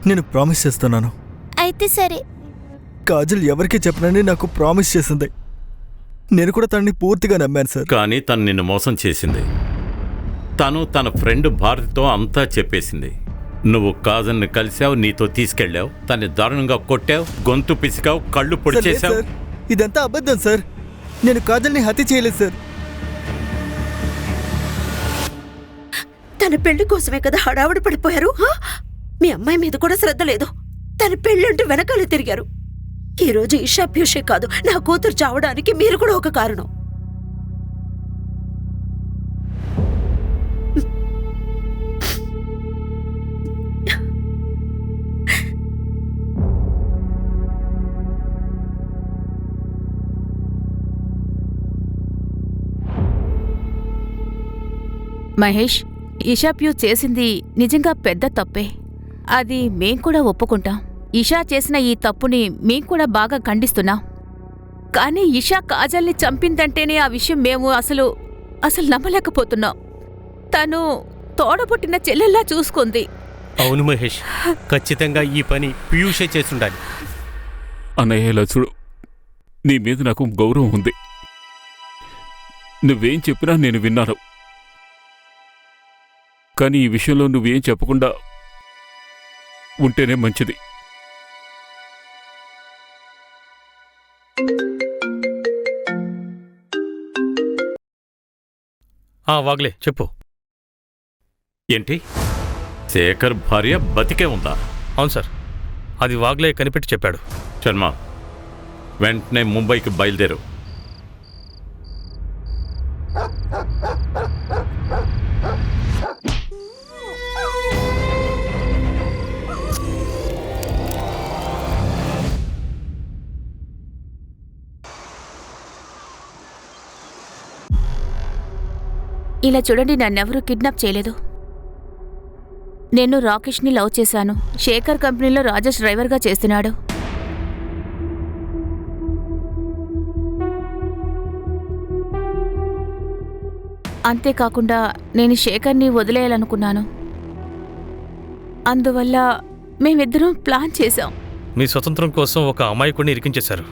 నేను ప్రామిస్ చేస్తున్నాను. అయితే సరే. కాజల్ ఎవరికీ చెప్పనని నాకు ప్రామిస్ చేసింది. నేను కూడా తనని పూర్తిగా నమ్మాను సార్. కానీ తను నిన్ను మోసం చేసింది. తను తన ఫ్రెండ్ భారతితో అంతా చెప్పేసింది. నువ్వు కాజల్ని కలిశావు, నీతో తీసుకెళ్ళావు, తన్ని దారుణంగా కొట్టావు, గొంతు పిసికావు, కళ్ళు పొడి చేశావు. సార్, ఇదంతా అబద్ధం సార్. నేను కాజల్ని హత్య చేయలేదు సార్. తన పెళ్లి కోసమే కదా హడావుడి పడిపోయారు. మీ అమ్మాయి మీద కూడా శ్రద్ధ లేదు. తన పెళ్ళంటూ వెనకాలే తిరిగారు. ఈరోజు ఇషా ప్యూషే కాదు, నా కూతురు చావడానికి మీరు కూడా ఒక కారణం. మహేష్, ఇషా ప్యూ చేసింది నిజంగా పెద్ద తప్పే. అది మేం కూడా ఒప్పుకుంటాం. ఇషా చేసిన ఈ తప్పుని మేం కూడా బాగా ఖండిస్తున్నాం. కానీ ఇషా కాజల్ని చంపిందంటేనే ఆ విషయం మేము అసలు నమ్మలేకపోతున్నాం. తను తోడబుట్టిన చెల్లెల్లా చూసుకుంది. అవును మహేష్, ఖచ్చితంగా ఈ పని పీయూషే చేస్తుండాలి. అన్నయ్య ఇలా చూడు, నీ మీద నాకు గౌరవం ఉంది. నువ్వేం చెప్పినా నేను విన్నాను. కానీ ఈ విషయంలో నువ్వేం చెప్పకుండా ఉంటేనే మంచిది. వాగ్లే చెప్పు. ఏంటి, శేఖర్ భార్య బతికే ఉందా? అవును సార్, అది వాగ్లే కనిపెట్టి చెప్పాడు. శర్మ, వెంటనే ముంబైకి బయలుదేరు. ఇలా చూడండి, నన్నెవరూ కిడ్నాప్ చేయలేదు. నేను రాకేష్ని లవ్ చేశాను. శేఖర్ కంపెనీలో రాజేష్ డ్రైవర్గా చేస్తున్నాడు. అంతేకాకుండా నేను శేఖర్ని వదిలేయాలనుకున్నాను. అందువల్ల మేమిద్దరం ప్లాన్ చేశాం. మీ స్వతంత్రం కోసం ఒక అమాయకుడిని ఇరికించేశారు.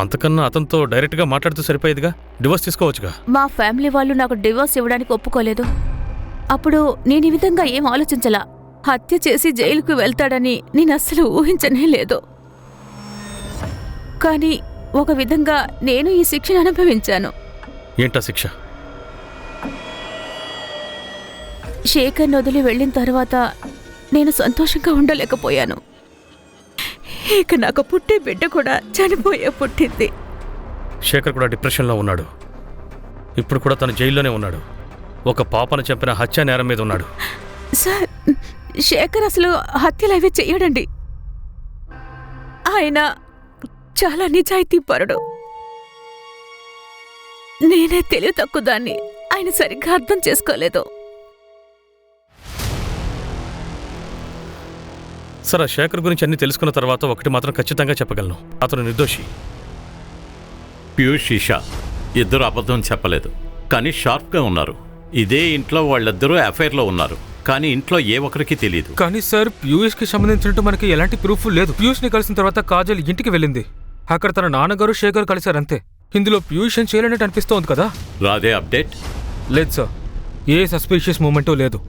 అంతకన్నా అతనితో డైరెక్ట్గా మాట్లాడుతూ సరిపోయేదిగా. డివోర్స్ తీసుకోవచ్చుగా. మా ఫ్యామిలీ వాళ్ళు నాకు డివోర్స్ ఇవ్వడానికి ఒప్పుకోలేదు. అప్పుడు నేను ఈ విధంగా ఏం ఆలోచించలా. హత్య చేసి జైలుకు వెళ్తాడని నేను అస్సలు ఊహించనే లేదు. కానీ ఒక విధంగా నేను ఈ శిక్షను అనుభవించాను. ఏంటా శిక్ష? శేఖర్ని వదిలి వెళ్ళిన తర్వాత నేను సంతోషంగా ఉండలేకపోయాను. ఇక నాకు పుట్టే బిడ్డ కూడా చనిపోయే పుట్టింది. శేఖర్ కూడా డిప్రెషన్లో ఉన్నాడు. ఇప్పుడు కూడా తను జైల్లోనే ఉన్నాడు. ఒక పాపను చంపిన హత్యా నేరం మీద ఉన్నాడు. సార్, శేఖర్ అసలు హత్యలవి చెయ్యడండి. ఆయన చాలా నిజాయితీ పరుడు. నేనే తెలివి తక్కువ దాన్ని ఆయన సరిగ్గా అర్థం చేసుకోలేదు. సరే, శేఖర్ గురించి అన్ని తెలుసుకున్న తర్వాత ఒకటి మాత్రం ఖచ్చితంగా చెప్పగలను, అతను నిర్దోషి. పీయూష్ ఇషా ఇద్దరు అబద్ధం చెప్పలేదు, కానీ షార్ప్గా ఉన్నారు. ఇదే ఇంట్లో వాళ్ళిద్దరూ అఫైర్లో ఉన్నారు, కానీ ఇంట్లో ఏ ఒక్కరికి తెలియదు. కానీ సార్, పీయూష్కి సంబంధించినట్టు మనకి ఎలాంటి ప్రూఫ్ లేదు. పీయూష్ని కలిసిన తర్వాత కాజల్ ఇంటికి వెళ్ళింది. అక్కడ తన నాన్నగారు శేఖర్ కలిశారంతే. ఇందులో పీయూష్ ఏం చేయలేనట్టు అనిపిస్తోంది కదా. రాదే అప్డేట్ లేదు సార్, ఏ సస్పీషియస్ మూమెంటూ లేదు.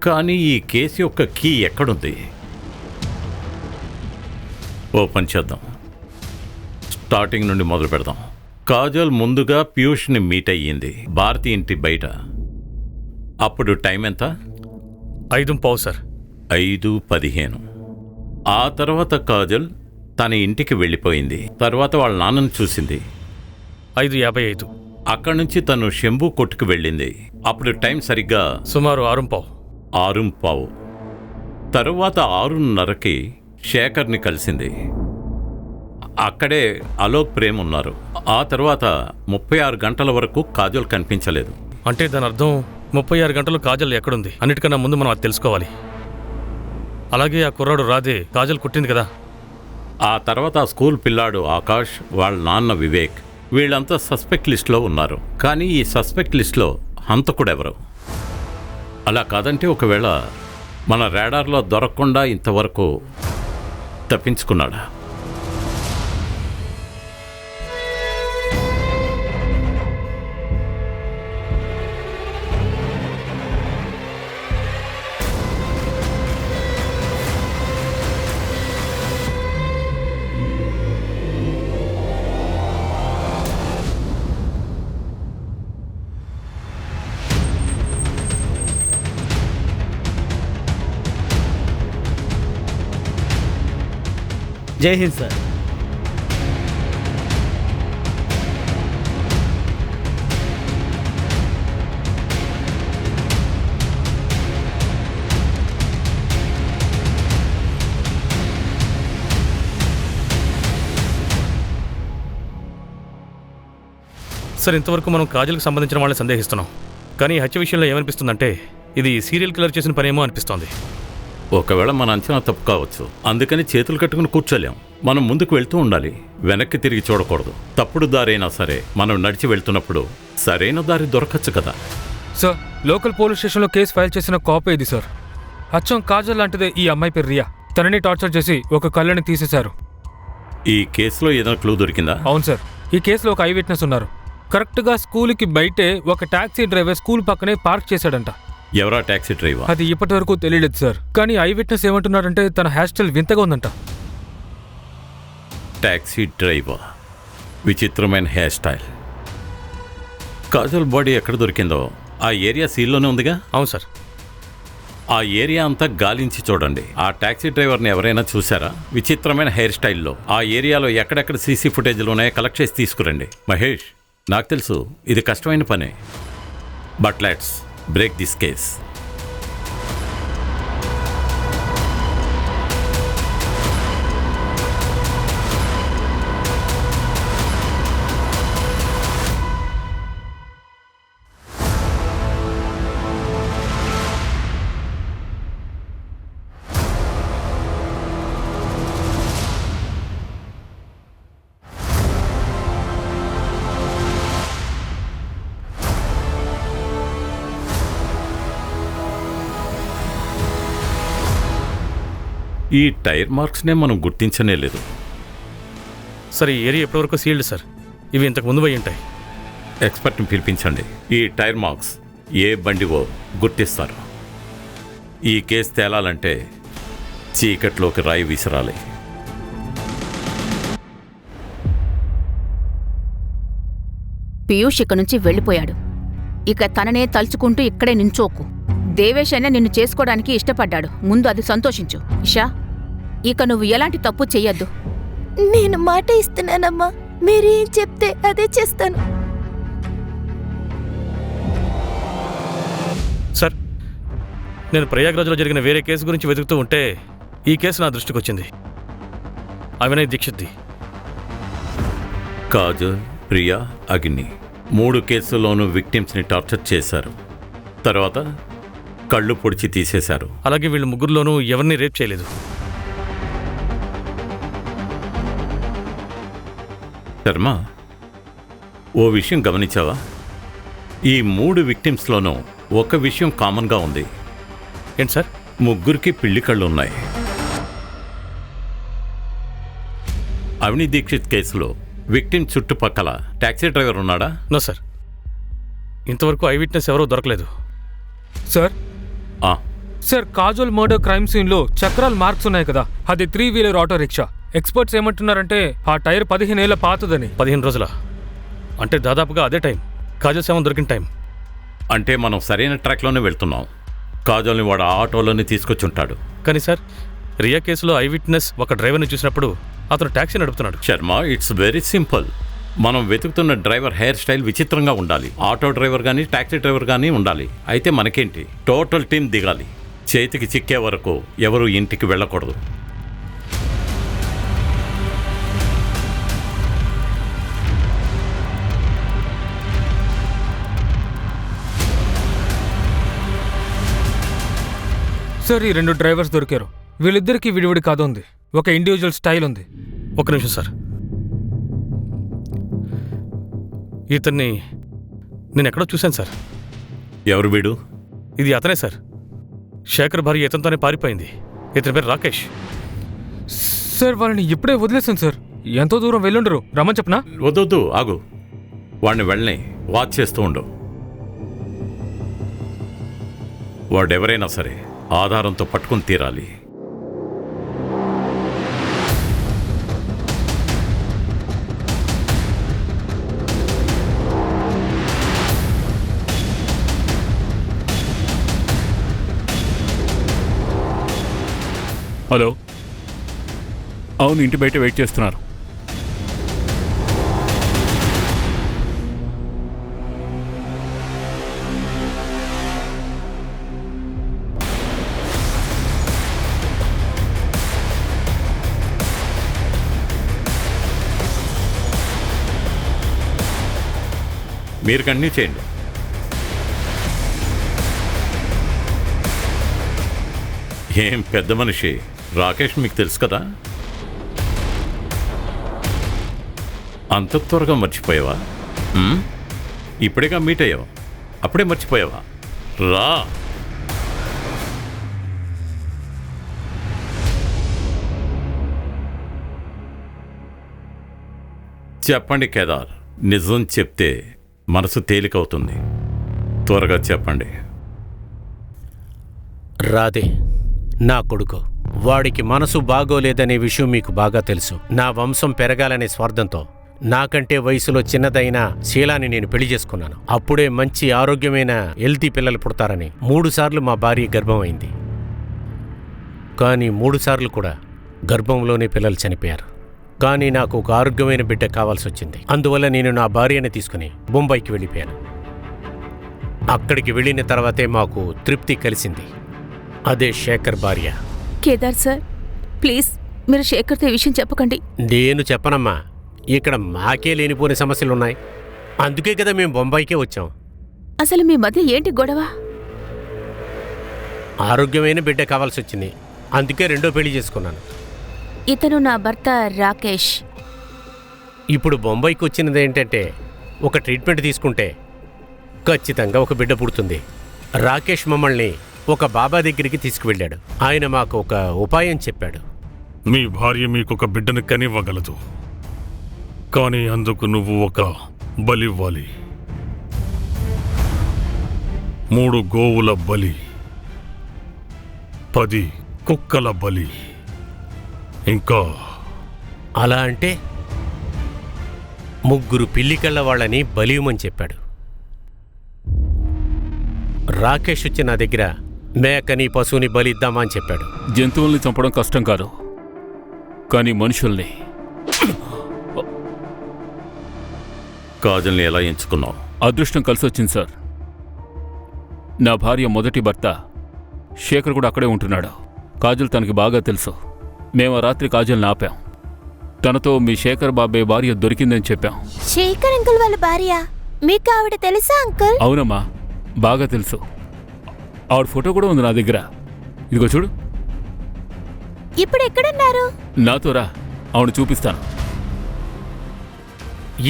కానీ ఈ కేసు యొక్క కీ ఎక్కడుంది? ఓపెన్ చేద్దాం. స్టార్టింగ్ నుండి మొదలు పెడదాం. కాజల్ ముందుగా పీయూష్ని మీట్ అయ్యింది భారతి ఇంటి బయట. అప్పుడు టైం ఎంత? 5:15 సార్. 5:15. ఆ తర్వాత కాజల్ తన ఇంటికి వెళ్ళిపోయింది. తర్వాత వాళ్ళ నాన్నను చూసింది. 5:55. అక్కడి నుంచి తను శంభు కొట్టుకు వెళ్ళింది. అప్పుడు టైం సరిగ్గా సుమారు 6:15. 6:15. తరువాత 6:30కి శేఖర్ని కలిసింది. అక్కడే అలోక్ ప్రేమ్ ఉన్నారు. ఆ తర్వాత 36 గంటల వరకు కాజల్ కనిపించలేదు. అంటే దాని అర్థం 36 గంటలు కాజల్ ఎక్కడుంది? అన్నిటికన్నా ముందు మనం అది తెలుసుకోవాలి. అలాగే ఆ కుర్రాడు రాధే కాజల్ కుట్టింది కదా. ఆ తర్వాత ఆ స్కూల్ పిల్లాడు ఆకాష్, వాళ్ళ నాన్న వివేక్, వీళ్ళంతా సస్పెక్ట్ లిస్ట్లో ఉన్నారు. కానీ ఈ సస్పెక్ట్ లిస్ట్లో హంతకుడెవరు? అలా కాదంటే ఒకవేళ మన రాడార్లో దొరకకుండా ఇంతవరకు తప్పించుకున్నాడా? జై హింద్ సార్. సార్, ఇంతవరకు మనం కాజల్కి సంబంధించిన వాళ్ళని సందేహిస్తున్నాం. కానీ ఈ హత్య విషయంలో ఏమనిపిస్తుందంటే ఇది సీరియల్ కిల్లర్ చేసిన పనేమో అనిపిస్తోంది. ఒకవేళ మన అంచనా తప్పు కావచ్చు. అందుకని చేతులు కట్టుకుని కూర్చోలేం. మనం ముందుకు వెళ్తూ ఉండాలి, వెనక్కి తిరిగి చూడకూడదు. తప్పుడు దారైనా సరే మనం నడిచి వెళ్తున్నప్పుడు సరైన దారి దొరకచ్చు కదా. సార్, లోకల్ పోలీస్ స్టేషన్లో కేసు ఫైల్ చేసిన కాపీ ఇది సార్. అచ్చం కాజల్ లాంటిదే ఈ అమ్మాయి పేరు రియా. తనని టార్చర్ చేసి ఒక కళ్ళని తీసేశారు. ఈ కేసులో ఏదైనా క్లూ దొరికిందా? అవును సార్, ఈ కేసులో ఒక ఐ విట్నెస్ ఉన్నారు. కరెక్ట్గా స్కూల్కి బయటే ఒక టాక్సీ డ్రైవర్ స్కూల్ పక్కనే పార్క్ చేశాడంట. ఎవరా టాక్సీ డ్రైవర్? అది ఇప్పటి వరకు తెలియలేదు సార్. కానీ ఐ విట్నెస్ ఏమంటున్నారంటే తన హెయిర్ స్టైల్ వింతగా ఉందంట. టాక్సీ డ్రైవర్, విచిత్రమైన హెయిర్ స్టైల్. కాజల్ బాడీ ఎక్కడ దొరికిందో ఆ ఏరియా సీల్లోనే ఉందిగా. అవును సార్. ఆ ఏరియా అంతా గాలించి చూడండి. ఆ టాక్సీ డ్రైవర్ని ఎవరైనా చూసారా? విచిత్రమైన హెయిర్ స్టైల్లో ఆ ఏరియాలో ఎక్కడెక్కడ సీసీ ఫుటేజ్లు ఉన్నాయో కలెక్ట్ చేసి తీసుకురండి. మహేష్, నాకు తెలుసు ఇది కష్టమైన పనే, but let's break this case. ఈ టైర్ మార్క్స్నే మనం గుర్తించనే లేదు. సరే, ఈ ఏరియా ఎప్పటివరకు సీల్డ్ సార్. ఇవి ఇంతకు ముందు పోయి ఉంటాయి. ఎక్స్పర్ట్ని పిలిపించండి. ఈ టైర్ మార్క్స్ ఏ బండివో గుర్తిస్తారు. ఈ కేసు తేలాలంటే చీకట్లోకి రాయి విసిరాలి. పీయూష్ ఇక నుంచి వెళ్ళిపోయాడు. ఇక తననే తలుచుకుంటూ ఇక్కడే నించోకు. దేవేష్ అయినా నిన్ను చేసుకోవడానికి ఇష్టపడ్డాడు. ముందు అది సంతోషించు. ఇషా, ఇక నువ్వు ఎలాంటి తప్పు చెయ్యొద్దు. నేను మాట ఇస్తున్నానమ్మా. మీరేం చెప్తే అదే చేస్తాను. సార్, నేను ప్రయాగ్రాజ్లో జరిగిన వేరే కేసు గురించి వెతుకుతూ ఉంటే ఈ కేసు నా దృష్టికి వచ్చింది. అవినయ్ దీక్షిత్ది. కాజల్, ప్రియా, అగ్ని 3 కేసుల్లోనూ విక్టిమ్స్ని టార్చర్ చేశారు. తర్వాత కళ్ళు పొడిచి తీసేశారు. అలాగే వీళ్ళు ముగ్గురులోనూ ఎవరిని రేప్ చేయలేదు. శర్మ, ఓ విషయం గమనించావా? ఈ 3 విక్టిమ్స్లోనూ ఒక విషయం కామన్గా ఉంది. ఏంటి సార్? ముగ్గురికి పిల్లి కళ్ళు ఉన్నాయి. అవినీత్ దీక్షిత్ కేసులో విక్టిమ్ చుట్టుపక్కల టాక్సీ డ్రైవర్ ఉన్నాడా? నో సార్, ఇంతవరకు ఐ విట్నెస్ ఎవరూ దొరకలేదు. Sir sir, Kajol murder crime సీన్లో చక్రాల్ మార్క్స్ ఉన్నాయి కదా, అది 3 వీలర్ ఆటో రిక్షా. ఎక్స్పర్ట్స్ ఏమంటున్నారంటే ఆ టైర్ 15 ఏళ్ల పాతదని. 15 రోజుల అంటే దాదాపుగా అదే టైం కాజల్ శవం దొరికిన టైం. అంటే మనం సరైన ట్రాక్లోనే వెళ్తున్నాం. కాజల్ని వాడు ఆ ఆటోలోనే తీసుకొచ్చుంటాడు. కానీ సార్, రియా కేసులో ఐ విట్నెస్ ఒక డ్రైవర్ని చూసినప్పుడు అతను ట్యాక్సీ నడుపుతున్నాడు. Sharma, it's very simple. మనం వెతుకుతున్న డ్రైవర్ హెయిర్ స్టైల్ విచిత్రంగా ఉండాలి. ఆటో డ్రైవర్ కానీ టాక్సీ డ్రైవర్ కానీ ఉండాలి. అయితే మనకేంటి, టోటల్ టీం దిగాలి. చేతికి చిక్కే వరకు ఎవరు ఇంటికి వెళ్ళకూడదు. సార్, ఈ 2 డ్రైవర్స్ దొరికారు. వీళ్ళిద్దరికి విడివిడి కాదు ఉంది, ఒక ఇండివిజువల్ స్టైల్ ఉంది. ఒక్క నిమిషం సార్, ఇతన్ని నేను ఎక్కడో చూశాను సార్. ఎవరు వీడు? ఇది అతనే సార్. శేఖర్ భార్య ఇతనితోనే పారిపోయింది. ఇతని పేరు రాకేష్. సార్, వాళ్ళని ఇప్పుడే వదిలేసాను సార్. ఎంతో దూరం వెళ్ళుండరు, రమ్మని చెప్పనా? వద్దొద్దు, ఆగు. వాడిని వెళ్ళని వాచ్ చేస్తూ ఉండు. వాడెవరైనా సరే ఆధారంతో పట్టుకుని తీరాలి. హలో, అవును, ఇంటి బయట వెయిట్ చేస్తున్నారు. మీరు కంటిన్యూ చేయండి. ఏం పెద్ద మనిషి, రాకేష్ మీకు తెలుసు కదా? అంత త్వరగా మర్చిపోయావా? ఇప్పుడేగా మీట్ అయ్యావు, అప్పుడే మర్చిపోయావా? రా. చెప్పండి కేదార్, నిజం చెప్తే మనసు తేలికవుతుంది. త్వరగా చెప్పండి. రాధే నా కొడుకు. వాడికి మనసు బాగోలేదనే విషయం మీకు బాగా తెలుసు. నా వంశం పెరగాలనే స్వార్థంతో నాకంటే వయసులో చిన్నదైన శీలాని నేను పెళ్లి చేసుకున్నాను. అప్పుడే మంచి ఆరోగ్యమైన హెల్తీ పిల్లలు పుడతారని 3 సార్లు మా భార్య గర్భం అయింది. కానీ 3 సార్లు కూడా గర్భంలోనే పిల్లలు చనిపోయారు. కానీ నాకు ఒక ఆరోగ్యమైన బిడ్డ కావాల్సి వచ్చింది. అందువల్ల నేను నా భార్యని తీసుకుని బొంబాయికి వెళ్ళిపోయాను. అక్కడికి వెళ్ళిన తర్వాతే మాకు తృప్తి కలిసింది. అదే శేఖర్ భార్య. కేదార్ సార్, ప్లీజ్ మీరు శేఖర్తో ఈ విషయం చెప్పకండి. నేను చెప్పనమ్మా, ఇక్కడ మాకే లేనిపోని సమస్యలున్నాయి. అందుకే కదా మేము బొంబాయికే వచ్చాం. అసలు మీ మధ్య ఏంటి గొడవ? ఆరోగ్యమైన బిడ్డ కావాల్సి వచ్చింది, అందుకే 2వ పెళ్లి చేసుకున్నాను. ఇతను నా భర్త రాకేష్. ఇప్పుడు బొంబాయికి వచ్చినది ఏంటంటే, ఒక ట్రీట్మెంట్ తీసుకుంటే ఖచ్చితంగా ఒక బిడ్డ పుడుతుంది. రాకేష్ మమ్మల్ని ఒక బాబా దగ్గరికి తీసుకువెళ్ళాడు. ఆయన మాకు ఒక ఉపాయం చెప్పాడు. మీ భార్య మీకు ఒక బిడ్డను కనివ్వగలదు, కానీ అందుకు నువ్వు ఒక బలివ్వాలి. 3 గోవుల బలి, 10 కుక్కల బలి, ఇంకా అలా అంటే 3 పిల్లికళ్ళ వాళ్ళని బలియమని చెప్పాడు. రాకేష్ వచ్చి నా దగ్గర మేకని పశువుని బలి ఇద్దామా అని చెప్పాడు. జంతువుల్ని చంపడం కష్టం కాదు, కానీ మనుషుల్ని కాజల్ని ఎలా ఎంచుకున్నావు? అదృష్టం కలిసొచ్చింది సార్. నా భార్య మొదటి భర్త శేఖర్ కూడా అక్కడే ఉంటున్నాడు. కాజల్ తనకి బాగా తెలుసు. మేము ఆ రాత్రి కాజల్ని ఆపాం. తనతో మీ శేఖర్ బాబాయ్ భార్య దొరికిందని చెప్పాం. శేఖర్ అంకుల్ వాళ్ళ భార్య మీకు ఆవిడ తెలుసా అంకుల్? అవునమ్మా, బాగా తెలుసు. ఆవిడ ఫోటో కూడా ఉంది నా దగ్గర. ఇదిగో చూడు. ఇప్పుడు ఎక్కడున్నారు? నాతో రా, ఆవిడ చూపిస్తాను.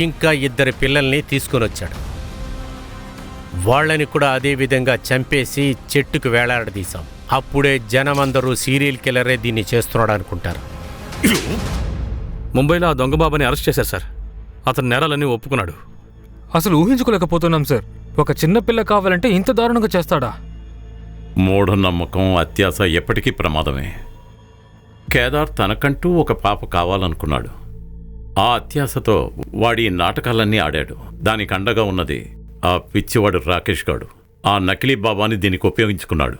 ఇంకా 2 పిల్లల్ని తీసుకొని వచ్చాడు. వాళ్ళని కూడా అదే విధంగా చంపేసి చెట్టుకు వేలాడదీశాం. అప్పుడే జనమందరూ సీరియల్ కిల్లరే దీన్ని చేస్తున్నాడు అనుకుంటారు. ముంబైలో ఆ దొంగ బాబాని అరెస్ట్ చేశారు సార్. అతను నేరాలన్నీ ఒప్పుకున్నాడు. అసలు ఊహించుకోలేకపోతున్నాం సార్. ఒక చిన్న పిల్ల కావాలంటే ఇంత దారుణంగా చేస్తాడా? మూఢనమ్మకం, అత్యాశ ఎప్పటికీ ప్రమాదమే. కేదార్ తనకంటూ ఒక పాప కావాలనుకున్నాడు. ఆ అత్యాశతో వాడి నాటకాలన్నీ ఆడాడు. దానికి అండగా ఉన్నది ఆ పిచ్చివాడు రాకేష్ గాడు. ఆ నకిలీ బాబాని దీనికి ఉపయోగించుకున్నాడు.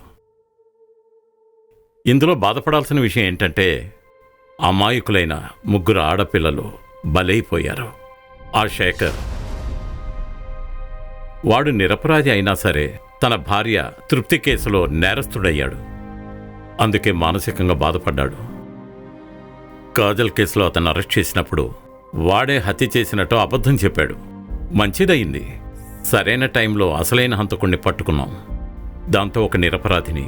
ఇందులో బాధపడాల్సిన విషయం ఏంటంటే అమాయకులైన 3 ఆడపిల్లలు బలైపోయారు. ఆ శేఖర్ వాడు నిరపరాధి అయినా సరే తన భార్య తృప్తి కేసులో నేరస్తుడయ్యాడు. అందుకే మానసికంగా బాధపడ్డాడు. కాజల్ కేసులో అతను అరెస్ట్ చేసినప్పుడు వాడే హత్య చేసినట్టు అబద్ధం చెప్పాడు. మంచిదయింది, సరైన టైంలో అసలైన హంతకుణ్ణి పట్టుకున్నాం. దాంతో ఒక నిరపరాధిని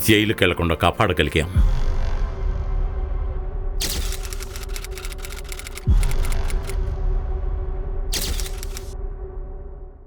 జైలుకెళ్లకుండా కాపాడగలిగాం.